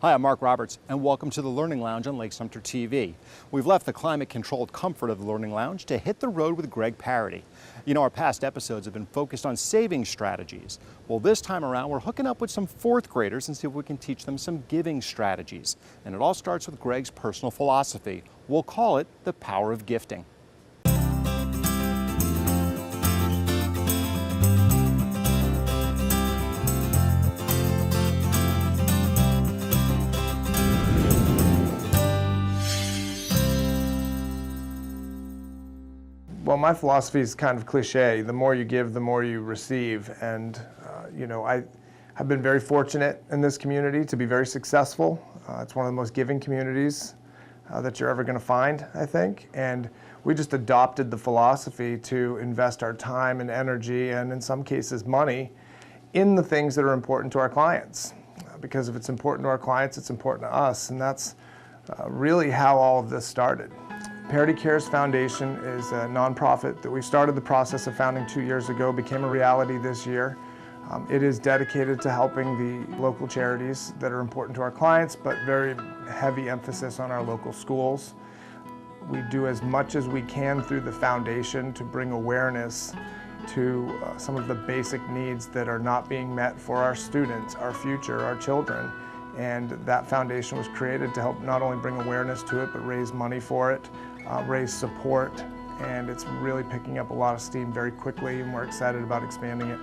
Hi, I'm Mark Roberts, and welcome to the Learning Lounge on Lake Sumter TV. We've left the climate-controlled comfort of the Learning Lounge to hit the road with Greg Parady. You know, our past episodes have been focused on saving strategies. Well, this time around, we're hooking up with some fourth graders and see if we can teach them some giving strategies. And it all starts with Greg's personal philosophy. We'll call it the power of gifting. Well, my philosophy is kind of cliche. The more you give, the more you receive. And, you know, I have been very fortunate in this community to be very successful. It's one of the most giving communities that you're ever going to find, I think. And we just adopted the philosophy to invest our time and energy, and in some cases money, in the things that are important to our clients. Because if it's important to our clients, it's important to us. And that's really how all of this started. Parady Cares Foundation is a nonprofit that we started the process of founding 2 years ago, became a reality this year. It is dedicated to helping the local charities that are important to our clients, but very heavy emphasis on our local schools. We do as much as we can through the foundation to bring awareness to some of the basic needs that are not being met for our students, our future, our children. And that foundation was created to help not only bring awareness to it, but raise money for it, raise support, and it's really picking up a lot of steam very quickly, and we're excited about expanding it.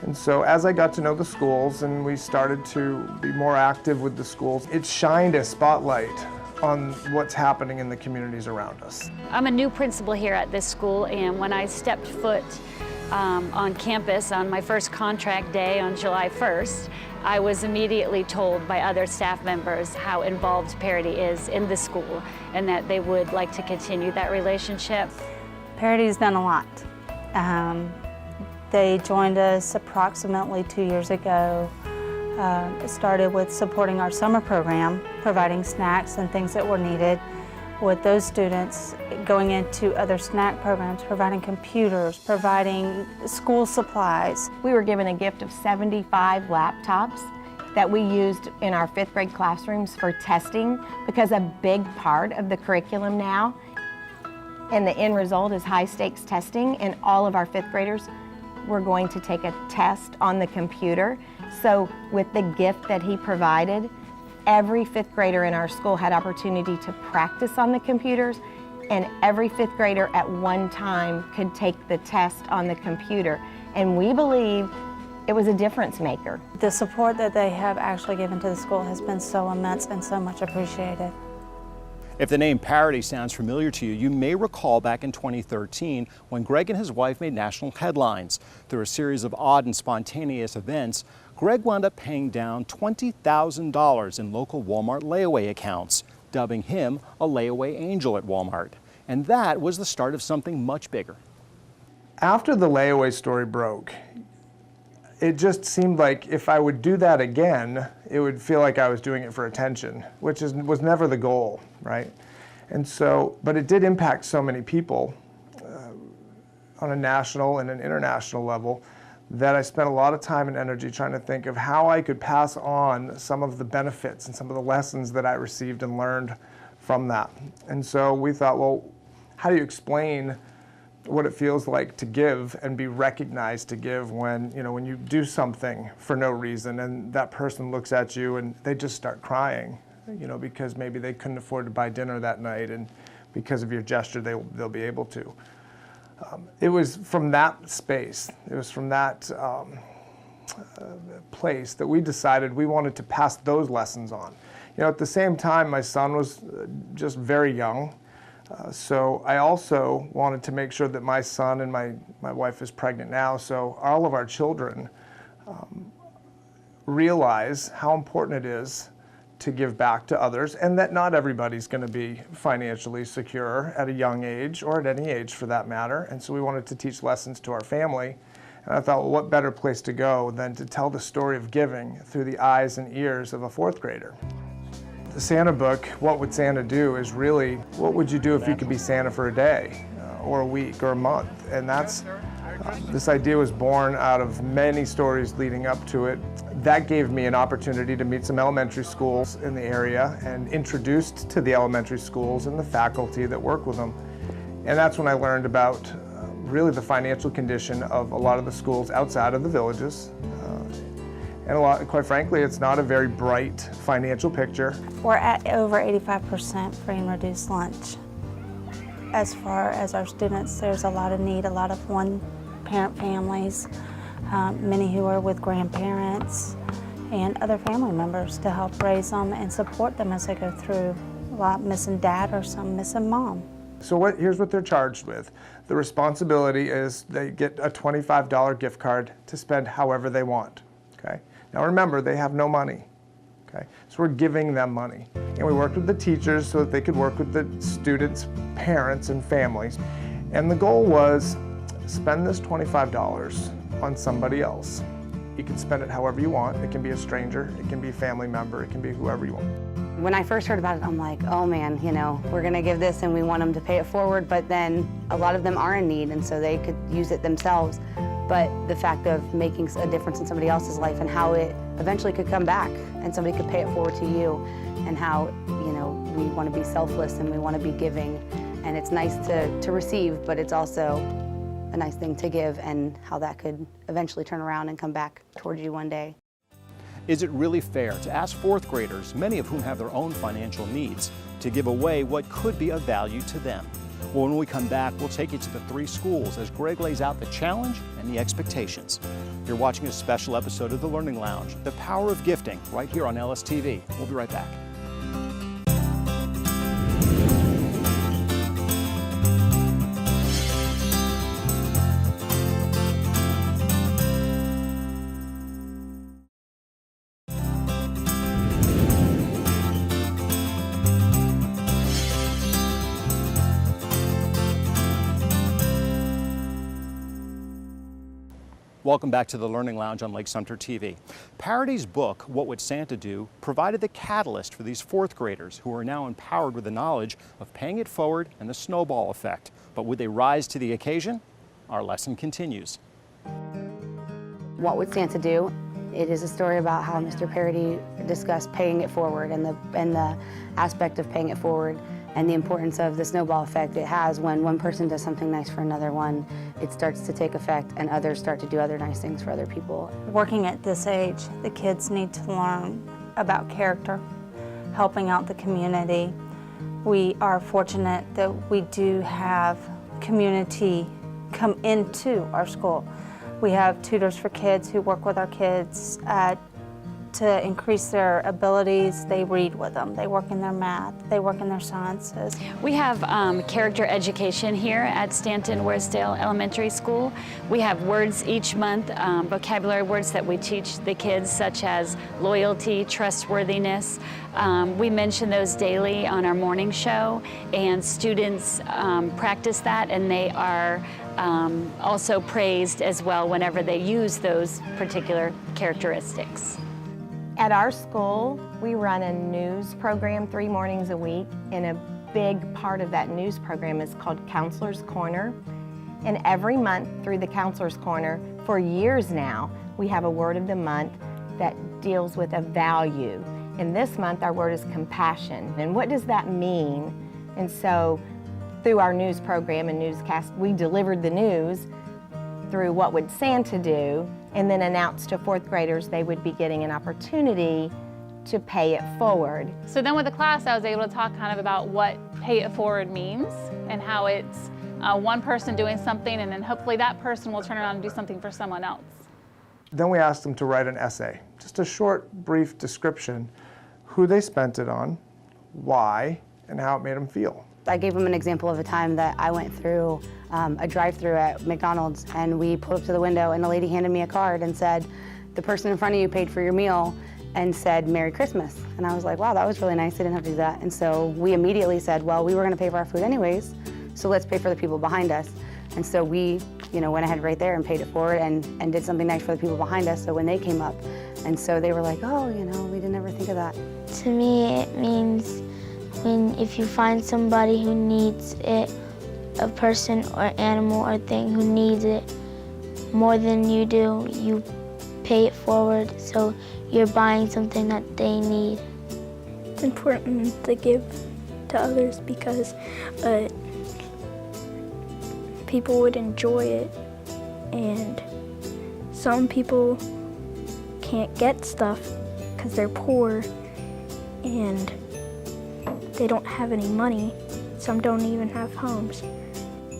And so as I got to know the schools and we started to be more active with the schools, it shined a spotlight on what's happening in the communities around us. I'm a new principal here at this school, and when I stepped foot on campus on my first contract day on July 1st, I was immediately told by other staff members how involved Parady is in the school and that they would like to continue that relationship. Parady's done a lot. They joined us approximately 2 years ago. It started with supporting our summer program, providing snacks and things that were needed. With those students going into other snack programs, providing computers, providing school supplies. We were given a gift of 75 laptops that we used in our 5th grade classrooms for testing, because a big part of the curriculum now and the end result is high stakes testing, and all of our 5th graders were going to take a test on the computer. So with the gift that he provided, every 5th grader in our school had opportunity to practice on the computers, and every 5th grader at one time could take the test on the computer. And we believe it was a difference maker. The support that they have actually given to the school has been so immense and so much appreciated. If the name Parady sounds familiar to you, you may recall back in 2013 when Greg and his wife made national headlines. Through a series of odd and spontaneous events, Greg wound up paying down $20,000 in local Walmart layaway accounts, dubbing him a layaway angel at Walmart. And that was the start of something much bigger. After the layaway story broke, it just seemed like if I would do that again, it would feel like I was doing it for attention, which was never the goal, right? And so, but it did impact so many people on a national and an international level that I spent a lot of time and energy trying to think of how I could pass on some of the benefits and some of the lessons that I received and learned from that. And so we thought, well, how do you explain what it feels like to give and be recognized to give when, you know, when you do something for no reason and that person looks at you and they just start crying, you know, because maybe they couldn't afford to buy dinner that night, and because of your gesture they'll be able to. It was from that space, it was from that place that we decided we wanted to pass those lessons on. You know, at the same time, my son was just very young, so I also wanted to make sure that my son, and my wife is pregnant now, so all of our children realize how important it is to give back to others, and that not everybody's going to be financially secure at a young age, or at any age for that matter. And so we wanted to teach lessons to our family. And I thought, well, what better place to go than to tell the story of giving through the eyes and ears of a 4th grader. The Santa book, What Would Santa Do, is really, what would you do if you could be Santa for a day, or a week, or a month? And that's This idea was born out of many stories leading up to it. That gave me an opportunity to meet some elementary schools in the area and introduced to the elementary schools and the faculty that work with them. And that's when I learned about really the financial condition of a lot of the schools outside of the villages. Quite frankly, it's not a very bright financial picture. We're at over 85% free and reduced lunch. As far as our students, there's a lot of need, a lot of one-parent families, many who are with grandparents and other family members to help raise them and support them as they go through, a lot missing dad or some missing mom. So here's what they're charged with. The responsibility is they get a $25 gift card to spend however they want. Okay? Now remember, they have no money. Okay? So we're giving them money. And we worked with the teachers so that they could work with the students' parents and families. And the goal was spend this $25 on somebody else. You can spend it however you want. It can be a stranger, it can be a family member, it can be whoever you want. When I first heard about it, I'm like, oh man, we're gonna give this and we want them to pay it forward, but then a lot of them are in need and so they could use it themselves. But the fact of making a difference in somebody else's life and how it eventually could come back and somebody could pay it forward to you, and how, we want to be selfless and we want to be giving. And it's nice to receive, but it's also a nice thing to give, and how that could eventually turn around and come back towards you one day. Is it really fair to ask fourth graders, many of whom have their own financial needs, to give away what could be of value to them? Well, when we come back, we'll take you to the 3 schools as Greg lays out the challenge and the expectations. You're watching a special episode of The Learning Lounge, The Power of Gifting, right here on LSTV. We'll be right back. Welcome back to the Learning Lounge on Lake Sumter TV. Parady's book, What Would Santa Do?, provided the catalyst for these 4th graders who are now empowered with the knowledge of paying it forward and the snowball effect. But would they rise to the occasion? Our lesson continues. What would Santa do? It is a story about how Mr. Parady discussed paying it forward and the aspect of paying it forward, and the importance of the snowball effect it has when one person does something nice for another one. It starts to take effect and others start to do other nice things for other people. Working at this age, the kids need to learn about character, helping out the community. We are fortunate that we do have community come into our school. We have tutors for kids who work with our kids to increase their abilities. They read with them, they work in their math, they work in their sciences. We have character education here at Stanton-Waresdale Elementary School. We have words each month, vocabulary words that we teach the kids, such as loyalty, trustworthiness. We mention those daily on our morning show, and students practice that, and they are also praised as well whenever they use those particular characteristics. At our school, we run a news program 3 mornings a week, and a big part of that news program is called Counselor's Corner. And every month through the Counselor's Corner, for years now, we have a word of the month that deals with a value. And this month, our word is compassion. And what does that mean? And so, through our news program and newscast, we delivered the news through What Would Santa Do? And then announced to 4th graders they would be getting an opportunity to pay it forward. So then with the class, I was able to talk kind of about what pay it forward means and how it's one person doing something, and then hopefully that person will turn around and do something for someone else. Then we asked them to write an essay, just a short, brief description, who they spent it on, why, and how it made them feel. I gave them an example of a time that I went through a drive-through at McDonald's, and we pulled up to the window and a lady handed me a card and said, the person in front of you paid for your meal, and said Merry Christmas. And I was like, wow, that was really nice, I didn't have to do that. And so we immediately said, well, we were gonna pay for our food anyways, so let's pay for the people behind us. And so we went ahead right there and paid it forward and did something nice for the people behind us, so when they came up. And so they were like, oh, we didn't ever think of that. To me, it means if you find somebody who needs it, a person or animal or thing who needs it, more than you do, you pay it forward, so you're buying something that they need. It's important to give to others because people would enjoy it, and some people can't get stuff because they're poor and they don't have any money. Some don't even have homes.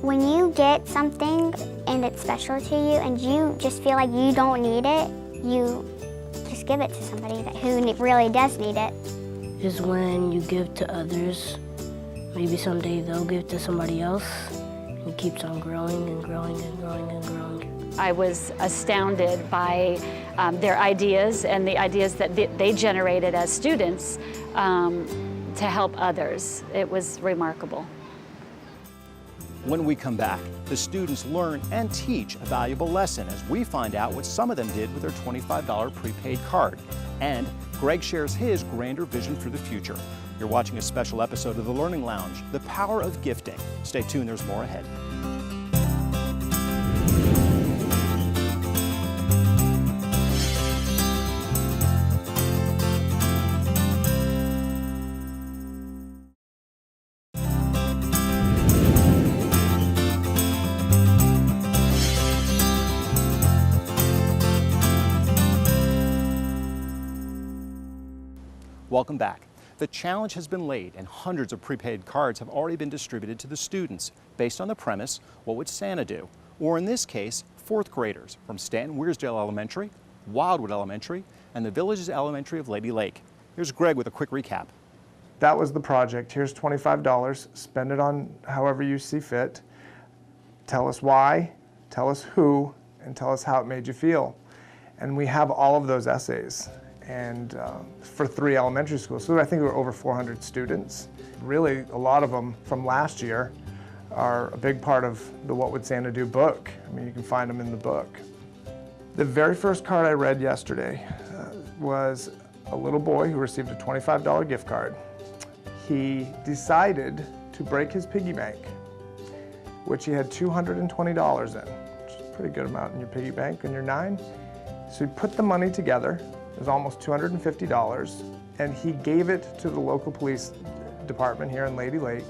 When you get something and it's special to you and you just feel like you don't need it, you just give it to somebody who really does need it. Is when you give to others, maybe someday they'll give to somebody else. It keeps on growing and growing and growing and growing. I was astounded by their ideas and the ideas that they generated as students to help others. It was remarkable. When we come back, the students learn and teach a valuable lesson as we find out what some of them did with their $25 prepaid card. And Greg shares his grander vision for the future. You're watching a special episode of The Learning Lounge, The Power of Gifting. Stay tuned, there's more ahead. Welcome back. The challenge has been laid and hundreds of prepaid cards have already been distributed to the students based on the premise, what would Santa do? Or in this case, fourth graders from Stanton Weirsdale Elementary, Wildwood Elementary, and the Villages Elementary of Lady Lake. Here's Greg with a quick recap. That was the project. Here's $25. Spend it on however you see fit. Tell us why, tell us who, and tell us how it made you feel. And we have all of those essays. And for 3 elementary schools. So I think there were over 400 students. Really, a lot of them from last year are a big part of the What Would Santa Do book. I mean, you can find them in the book. The very first card I read yesterday was a little boy who received a $25 gift card. He decided to break his piggy bank, which he had $220 in, which is a pretty good amount in your piggy bank when you're 9. So he put the money together. It was almost $250, and he gave it to the local police department here in Lady Lake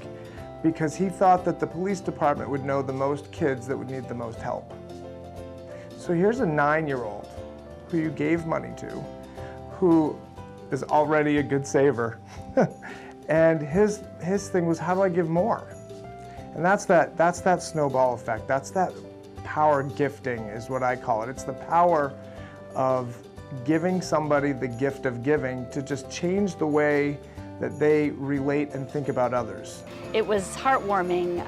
because he thought that the police department would know the most kids that would need the most help. So here's a 9-year-old who you gave money to, who is already a good saver, and his thing was, how do I give more? And that's that snowball effect. That's that power gifting is what I call it. It's the power of giving somebody the gift of giving to just change the way that they relate and think about others. It was heartwarming.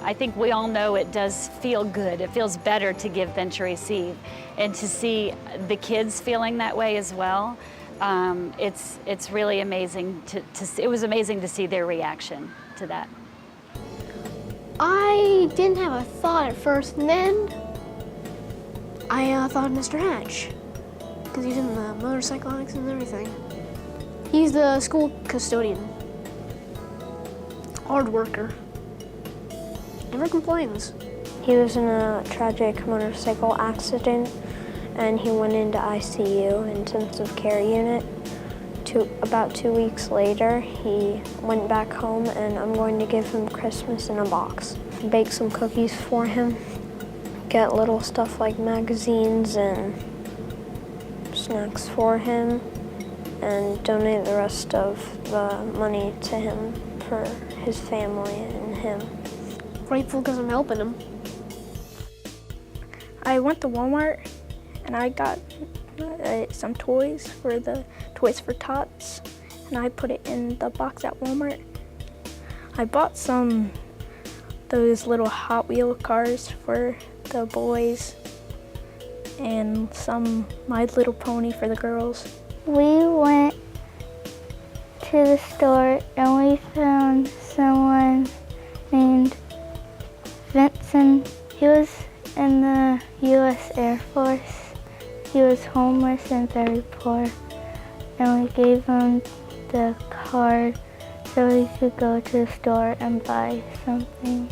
I think we all know it does feel good. It feels better to give than to receive. And to see the kids feeling that way as well, it's really amazing it was amazing to see their reaction to that. I didn't have a thought at first, and then I thought of Mr. Hatch, because he's in the motorcyclonics and everything. He's the school custodian. Hard worker. Never complains. He was in a tragic motorcycle accident and he went into ICU, intensive care unit. About 2 weeks later, he went back home and I'm going to give him Christmas in a box. Bake some cookies for him, get little stuff like magazines and snacks for him, and donate the rest of the money to him for his family and him. Grateful because I'm helping him. I went to Walmart and I got some toys for the Toys for Tots, and I put it in the box at Walmart. I bought those little Hot Wheel cars for the boys and some My Little Pony for the girls. We went to the store and we found someone named Vincent. He was in the U.S. Air Force. He was homeless and very poor, and we gave him the card so he could go to the store and buy something.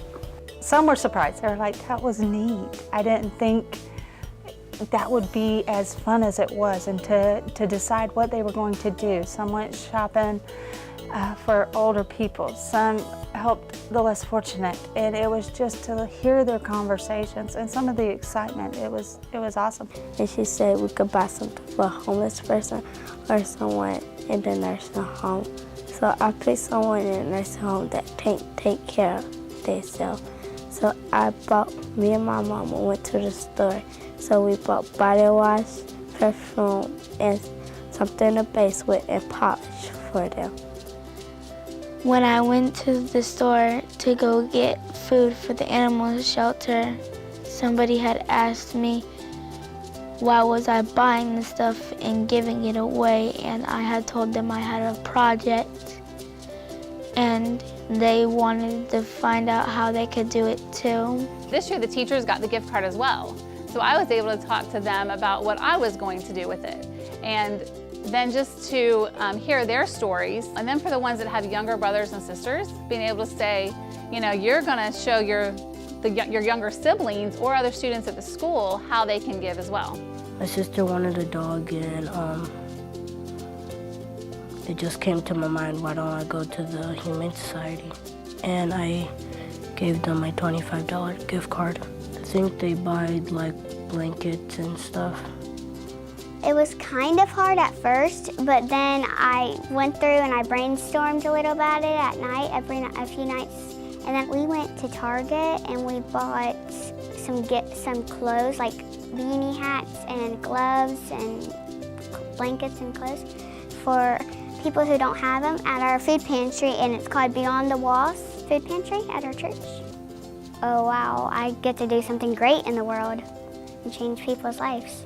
Some were surprised. They were like, that was neat. I didn't think that would be as fun as it was, and to decide what they were going to do. Some went shopping for older people, some helped the less fortunate, and it was just to hear their conversations and some of the excitement. It was awesome. And she said we could buy something for a homeless person or someone in the nursing home. So I picked someone in the nursing home that take care of themselves. So me and my mama went to the store. So we bought body wash, perfume, and something to base with and polish for them. When I went to the store to go get food for the animal shelter, somebody had asked me why was I buying the stuff and giving it away, and I had told them I had a project, and they wanted to find out how they could do it too. This year the teachers got the gift card as well. So I was able to talk to them about what I was going to do with it. And then just to hear their stories. And then for the ones that have younger brothers and sisters, being able to say, you know, you're gonna show your younger siblings or other students at the school how they can give as well. My sister wanted a dog, and it just came to my mind, why don't I go to the Humane Society? And I gave them my $25 gift card. I think they buy like blankets and stuff. It was kind of hard at first, but then I went through and I brainstormed a little about it at night, a few nights. And then we went to Target and we bought some clothes, like beanie hats and gloves and blankets and clothes for people who don't have them at our food pantry, and it's called Beyond the Walls Food Pantry at our church. Oh wow, I get to do something great in the world and change people's lives.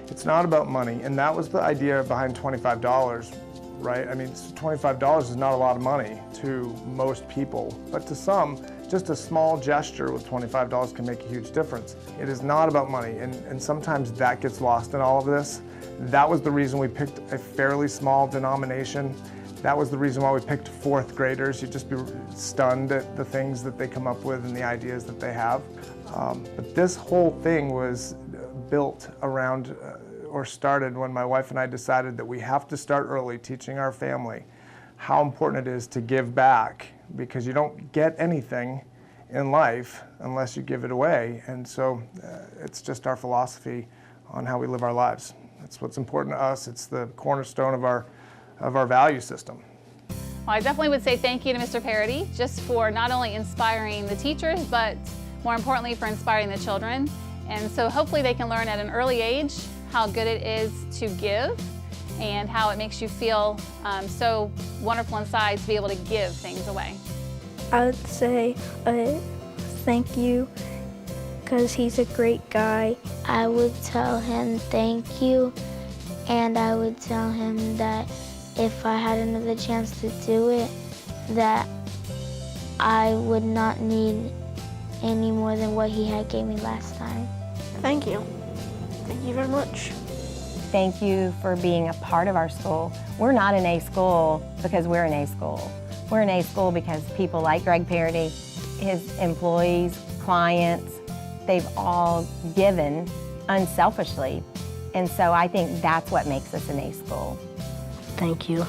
It's not about money, and that was the idea behind $25, right? I mean, $25 is not a lot of money to most people, but to some, just a small gesture with $25 can make a huge difference. It is not about money, and sometimes that gets lost in all of this. That was the reason we picked a fairly small denomination. That was the reason why we picked fourth graders. You'd just be stunned at the things that they come up with and the ideas that they have. But this whole thing was built around or started when my wife and I decided that we have to start early teaching our family how important it is to give back, because you don't get anything in life unless you give it away. And so it's just our philosophy on how we live our lives. That's what's important to us. It's the cornerstone of our value system. Well, I definitely would say thank you to Mr. Parady, just for not only inspiring the teachers, but more importantly for inspiring the children. And so hopefully they can learn at an early age how good it is to give and how it makes you feel so wonderful inside to be able to give things away. I would say thank you because he's a great guy. I would tell him thank you, and I would tell him that if I had another chance to do it, that I would not need any more than what he had gave me last time. Thank you. Thank you very much. Thank you for being a part of our school. We're not an A school because we're an A school. We're an A school because people like Greg Parady, his employees, clients, they've all given unselfishly. And so I think that's what makes us an A school. Thank you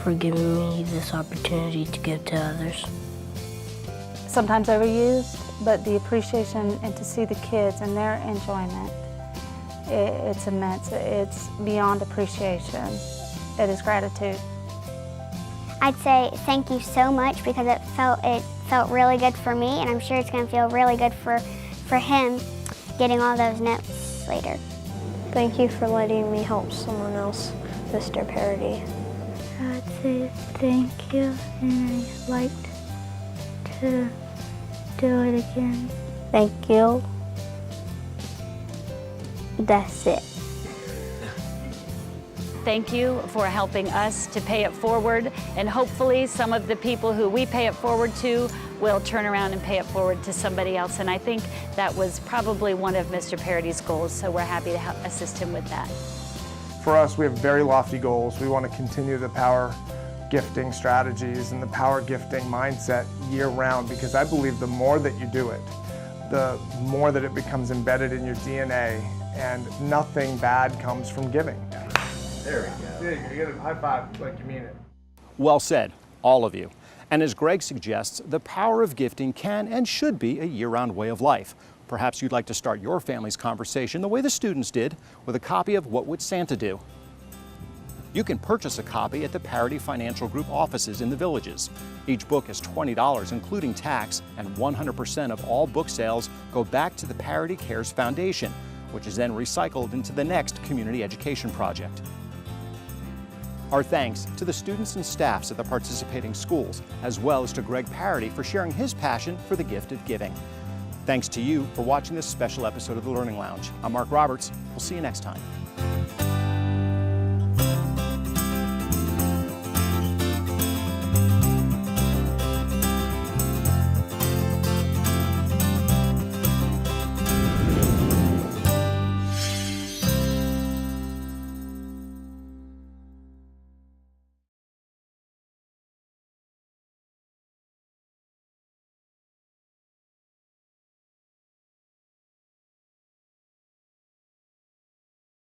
for giving me this opportunity to give to others. Sometimes overused, but the appreciation and to see the kids and their enjoyment, it's immense. It's beyond appreciation. It is gratitude. I'd say thank you so much because it felt really good for me, and I'm sure it's going to feel really good for him getting all those notes later. Thank you for letting me help someone else, Mr. Parady. I'd say thank you, and I'd like to do it again. Thank you. That's it. Thank you for helping us to pay it forward, and hopefully some of the people who we pay it forward to will turn around and pay it forward to somebody else. And I think that was probably one of Mr. Parady's goals, so we're happy to help assist him with that. For us, we have very lofty goals. We want to continue the power gifting strategies and the power gifting mindset year round, because I believe the more that you do it, the more that it becomes embedded in your DNA, and nothing bad comes from giving. There we go. There you go. You get a high five like you mean it. Well said, all of you. And as Greg suggests, the power of gifting can and should be a year-round way of life. Perhaps you'd like to start your family's conversation the way the students did, with a copy of What Would Santa Do? You can purchase a copy at the Parady Financial Group offices in the villages. Each book is $20, including tax, and 100% of all book sales go back to the Parady Cares Foundation, which is then recycled into the next community education project. Our thanks to the students and staffs at the participating schools, as well as to Greg Parady for sharing his passion for the gift of giving. Thanks to you for watching this special episode of the Learning Lounge. I'm Mark Roberts. We'll see you next time.